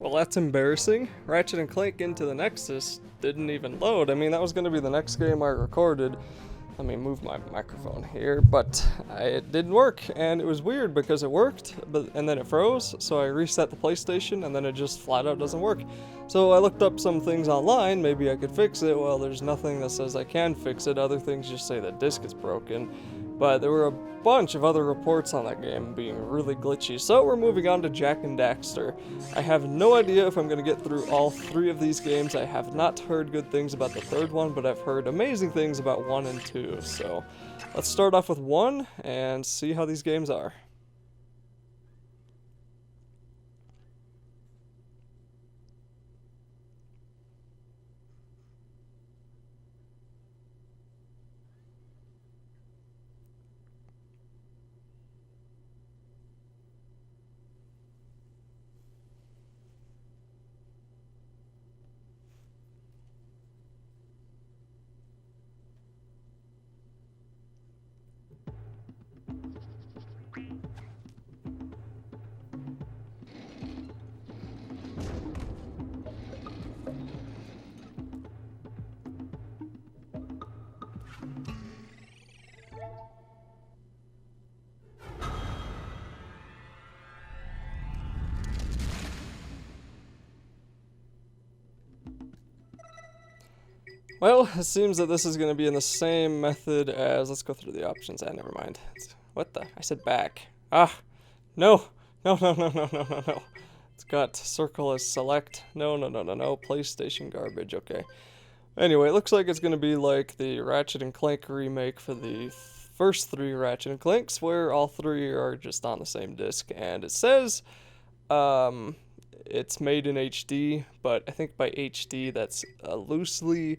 Well, that's embarrassing. Ratchet and Clank Into the Nexus didn't even load. I mean, that was going to be the next game I recorded. Let me move my microphone here, but it didn't work, and it was weird because it worked, and then it froze, so I reset the PlayStation, and then it just flat out doesn't work. So I looked up some things online, maybe I could fix it. Well, there's nothing that says I can fix it. Other things just say the disc is broken. But there were a bunch of other reports on that game being really glitchy, so we're moving on to Jak and Daxter. I have no idea if I'm going to get through all three of these games. I have not heard good things about the third one, but I've heard amazing things about 1 and 2, so let's start off with 1 and see how these games are. Well, it seems that this is going to be in the same method as, let's go through the options, never mind. What the, I said back. No, no, no, no, no, no, no, no. It's got circle as select, no, PlayStation garbage, okay. Anyway, it looks like it's going to be like the Ratchet and Clank remake for the first 3 Ratchet and Clanks, where all 3 are just on the same disc, and it says, it's made in HD, but I think by HD that's a loosely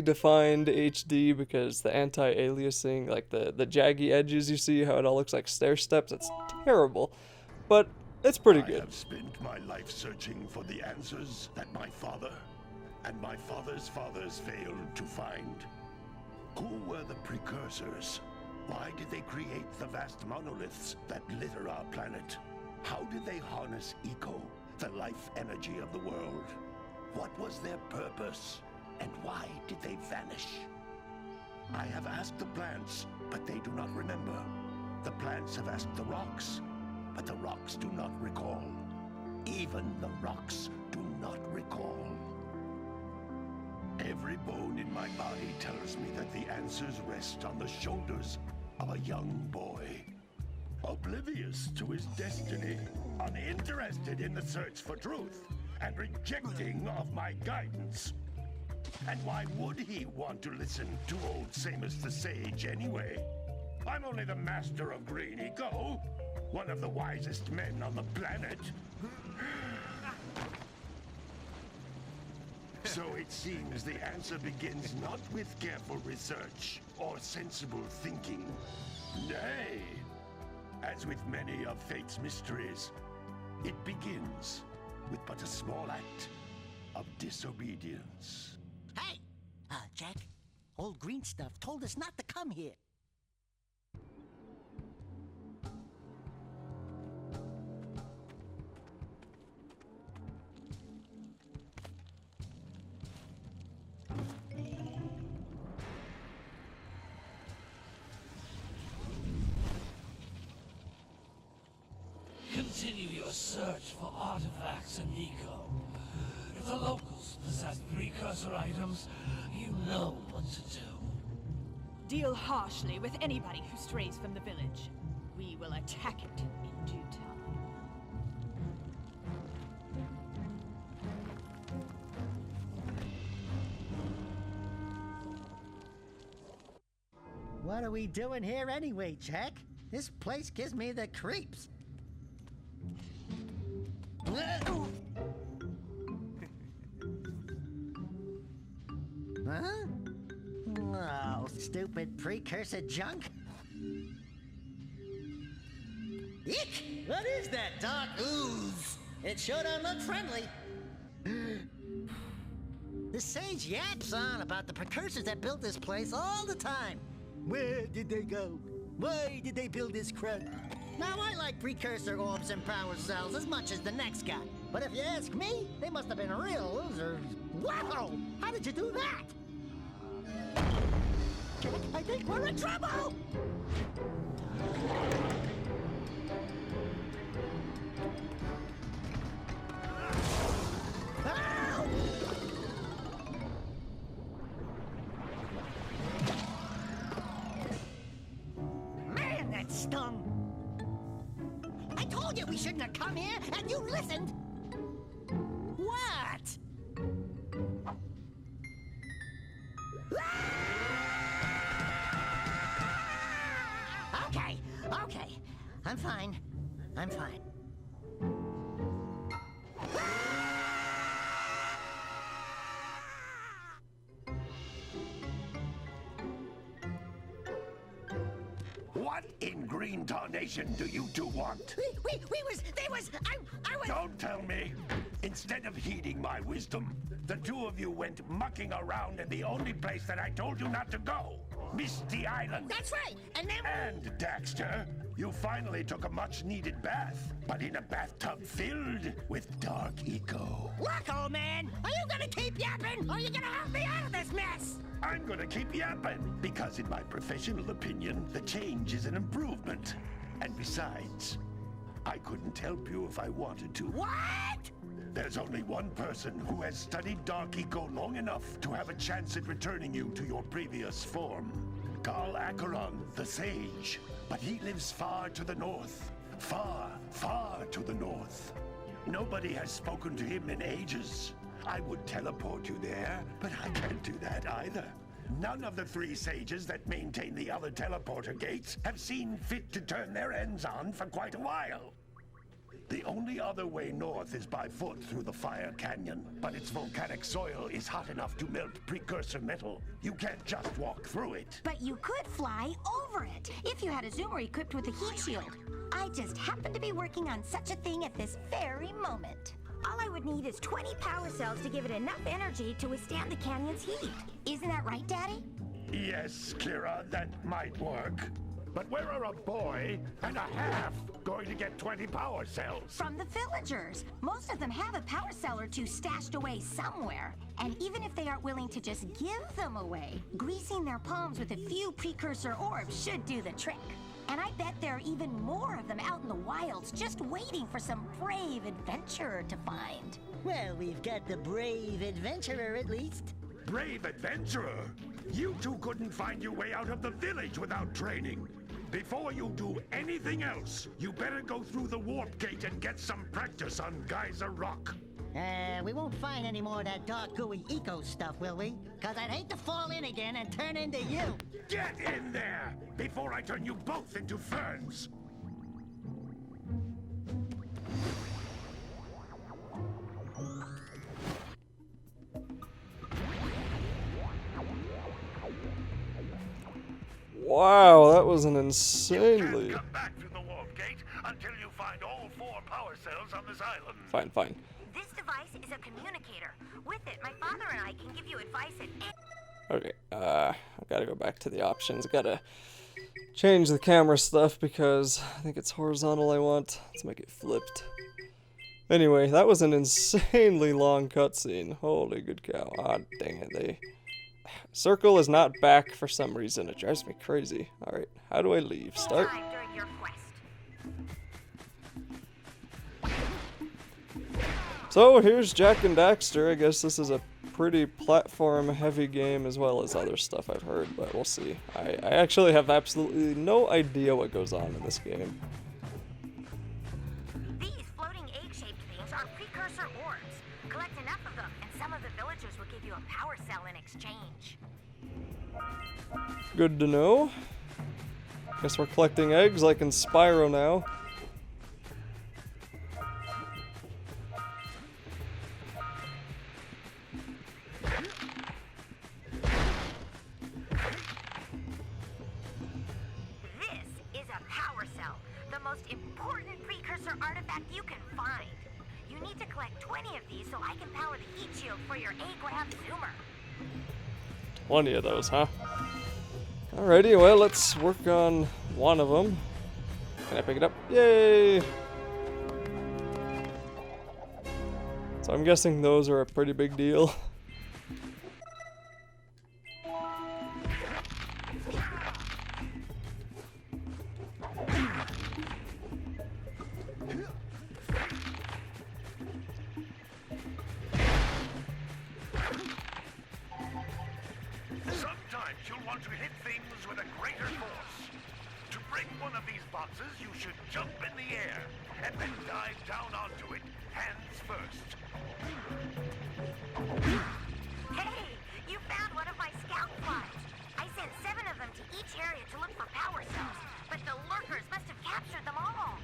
defined HD, because the anti-aliasing, like the jaggy edges, you see how it all looks like stair steps, it's terrible, but it's pretty good. I have spent my life searching for the answers that my father and my father's fathers failed to find. Who were the precursors? Why did they create the vast monoliths that litter our planet? How did they harness eco, the life energy of the world? What was their purpose? And why did they vanish? I have asked the plants, but they do not remember. The plants have asked the rocks, but the rocks do not recall. Even the rocks do not recall. Every bone in my body tells me that the answers rest on the shoulders of a young boy. Oblivious to his destiny, uninterested in the search for truth, and rejecting of my guidance. And why would he want to listen to old Samus the Sage anyway? I'm only the master of green eco, one of the wisest men on the planet. So it seems the answer begins not with careful research or sensible thinking. Nay, as with many of fate's mysteries, it begins with but a small act of disobedience. Hey! Jak, old green stuff told us not to come here. Continue your search for artifacts and eco. If the locals possess precursor items, you know what to do. Deal harshly with anybody who strays from the village. We will attack it in due time. What are we doing here anyway, Jak? This place gives me the creeps. Huh? Oh, stupid precursor junk. Eek! What is that dark ooze? It sure don't look friendly. The sage yaps on about the precursors that built this place all the time. Where did they go? Why did they build this crud? Now I like precursor orbs and power cells as much as the next guy. But if you ask me, they must have been real losers. Wow! How did you do that? Jak, I think we're in trouble! Ow! Man, that stung! I told you we shouldn't have come here, and you listened! What? Okay. I'm fine. What in green tarnation do you two want? I was... Don't tell me. Instead of heeding my wisdom, the two of you went mucking around in the only place that I told you not to go. Misty Island. That's right, and then... And, Daxter, you finally took a much-needed bath, but in a bathtub filled with dark eco. Look, old man, are you gonna keep yapping, or are you gonna help me out of this mess? I'm gonna keep yapping, because in my professional opinion, the change is an improvement. And besides, I couldn't help you if I wanted to. What? There's only one person who has studied Dark Eco long enough to have a chance at returning you to your previous form. Carl Acheron, the Sage. But he lives far to the north. Far, far to the north. Nobody has spoken to him in ages. I would teleport you there, but I can't do that either. None of the three sages that maintain the other teleporter gates have seen fit to turn their ends on for quite a while. The only other way north is by foot through the Fire Canyon, but its volcanic soil is hot enough to melt precursor metal. You can't just walk through it. But you could fly over it, if you had a zoomer equipped with a heat shield. I just happen to be working on such a thing at this very moment. All I would need is 20 power cells to give it enough energy to withstand the canyon's heat. Isn't that right, Daddy? Yes, Kira, that might work. But where are a boy and a half going to get 20 power cells? From the villagers. Most of them have a power cell or two stashed away somewhere. And even if they aren't willing to just give them away, greasing their palms with a few precursor orbs should do the trick. And I bet there are even more of them out in the wilds just waiting for some brave adventurer to find. Well, we've got the brave adventurer at least. Brave adventurer? You two couldn't find your way out of the village without training. Before you do anything else, you better go through the warp gate and get some practice on Geyser Rock. We won't find any more of that dark gooey eco stuff, will we? 'Cause I'd hate to fall in again and turn into you. Get in there before I turn you both into ferns. Wow, that was an You insanely... can't come back through the warp gate until you find all 4 power cells on this island. Fine. This device is a communicator. With it, my father and I can give you advice at any... Okay, I gotta go back to the options. Gotta change the camera stuff because I think it's horizontal I want. Let's make it flipped. Anyway, that was an insanely long cutscene. Holy good cow. Ah, dang it, Circle is not back for some reason. It drives me crazy. Alright, how do I leave? Start? time during your quest. So, here's Jak and Daxter. I guess this is a pretty platform-heavy game as well as other stuff I've heard, but we'll see. I actually have absolutely no idea what goes on in this game. These floating egg-shaped things are precursor orbs. Collect enough of them, and some of the villagers will give you a power cell in exchange. Good to know. Guess we're collecting eggs like in Spyro now. This is a power cell, the most important precursor artifact you can find. You need to collect 20 of these so I can power the heat shield for your A-Grab zoomer. 20 of those, huh? Alrighty, well, let's work on one of them. Can I pick it up? Yay! So I'm guessing those are a pretty big deal. Sometimes you'll want to hit things with a greater force. To break one of these boxes, you should jump in the air and then dive down onto it, hands first. Hey, you found one of my scout flies. I sent 7 of them to each area to look for power cells, but the lurkers must have captured them all.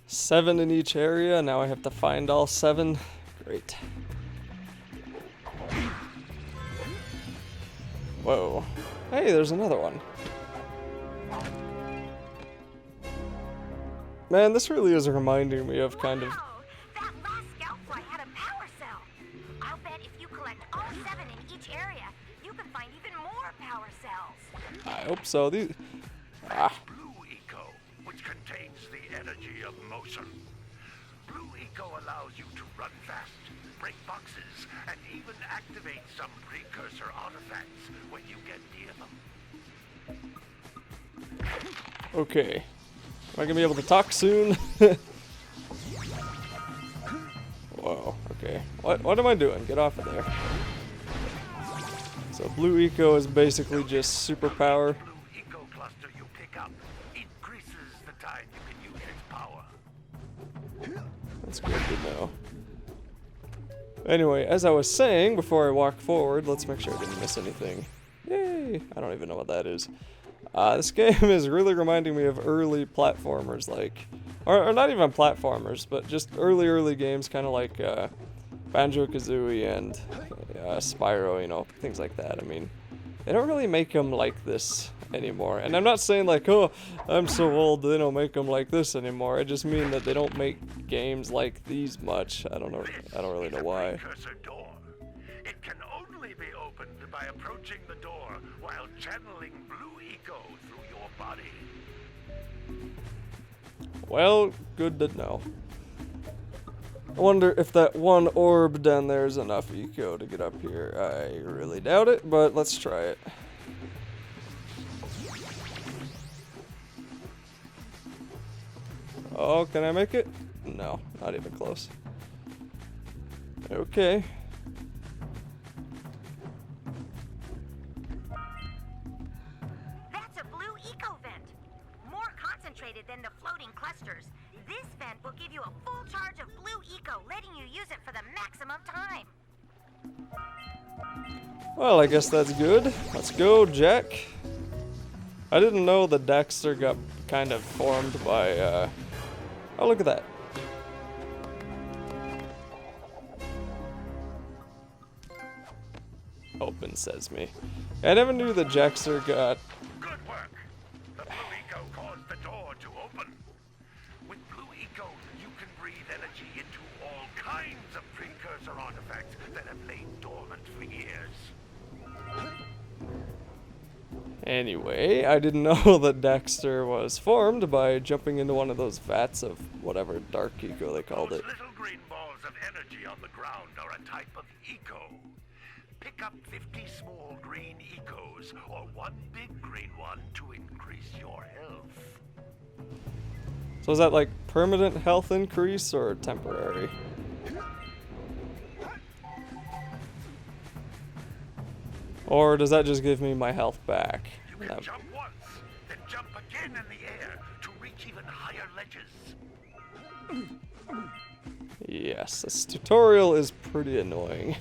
7 in each area. Now I have to find all 7. Great. Whoa. Hey, there's another one. Man, this really is reminding me of kind of... Wow, that last scout fly had a power cell. I'll bet if you collect all 7 in each area, you can find even more power cells. I hope so. These... Blue Eco, which contains the energy of motion. Blue Eco allows you to run fast, break boxes, and even activate some precursor artifacts when you get near them. Okay. Am I gonna be able to talk soon? Whoa, okay. What am I doing? Get off of there. So Blue Eco is basically just superpower. Blue Eco cluster you pick up increases the time you can use its power. That's good to know. Anyway, as I was saying, before I walk forward, let's make sure I didn't miss anything. Yay! I don't even know what that is. This game is really reminding me of early platformers, like... Or not even platformers, but just early games, kind of like Banjo-Kazooie and Spyro, you know, things like that. I mean, they don't really make them like this anymore. And I'm not saying like, oh, I'm so old, they don't make them like this anymore. I just mean that they don't make games like these much. I don't really know why. Precursor door. It can only be opened by approaching the door while channeling Blue Eco through your body. Well, good to know. I wonder if that one orb down there is enough eco to get up here. I really doubt it, but let's try it. Oh, can I make it? No, not even close. Okay. That's a Blue Eco vent. More concentrated than the floating clusters. This vent will give you a full charge of Blue Eco, letting you use it for the maximum time. Well, I guess that's good. Let's go, Jak. I didn't know that Daxter got kind of formed by, Oh, look at that. Open Sesame. I never knew that Daxter got... Good work. The Blue Eco caused the door to open. With Blue Eco, you can breathe energy into all kinds of precursor artifacts that have lain dormant for years. Anyway, I didn't know that Daxter was formed by jumping into one of those vats of whatever dark eco they called Those it. little green balls of energy on the ground are a type of eco. Pick up 50 small green ecos or one big green one to increase your health. So is that like permanent health increase or temporary? Or does that just give me my health back? You can jump once, then jump again in the air to reach even higher ledges. Yes, this tutorial is pretty annoying.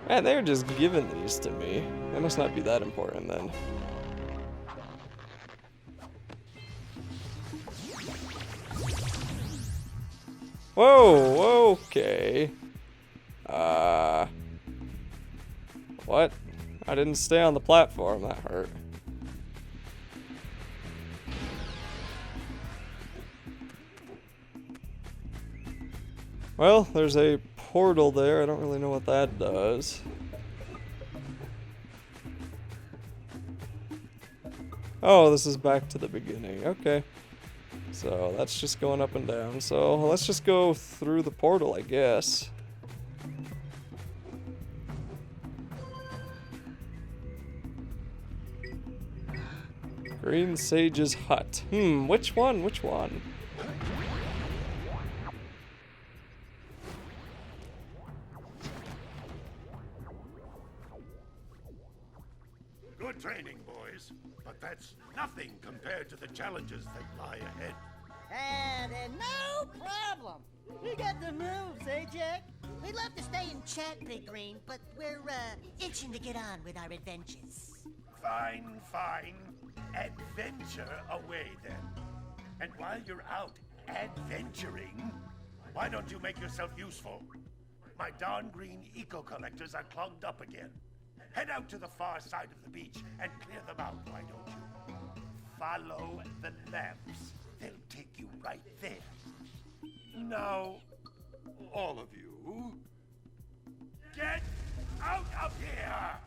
Man, they're just giving these to me. They must not be that important then. Whoa, okay. What? I didn't stay on the platform, that hurt. Well, there's a portal there. I don't really know what that does. Oh, this is back to the beginning. Okay. So that's just going up and down. So let's just go through the portal, I guess. Green Sage's hut. Which one? Which one? Good training, boys, but that's nothing compared to the challenges that lie ahead. And no problem. You got the moves, eh, Jak? We'd love to stay and chat, Big Green, but we're itching to get on with our adventures. Fine, fine. Adventure away, then. And while you're out adventuring, why don't you make yourself useful? My darn green eco-collectors are clogged up again. Head out to the far side of the beach and clear them out, why don't you? Follow the lamps. They'll take you right there. Now, all of you, get out of here!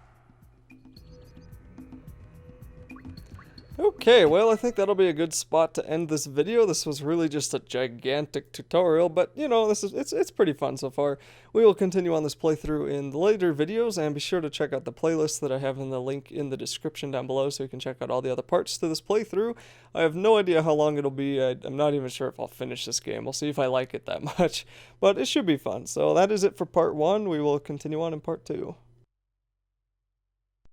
Okay, well, I think that'll be a good spot to end this video. This was really just a gigantic tutorial, but you know, it's pretty fun so far. We will continue on this playthrough in the later videos, and be sure to check out the playlist that I have in the link in the description down below, so you can check out all the other parts to this playthrough. I have no idea how long it'll be. I'm not even sure if I'll finish this game. We'll see if I like it that much, but it should be fun. So that is it for part 1. We will continue on in part 2.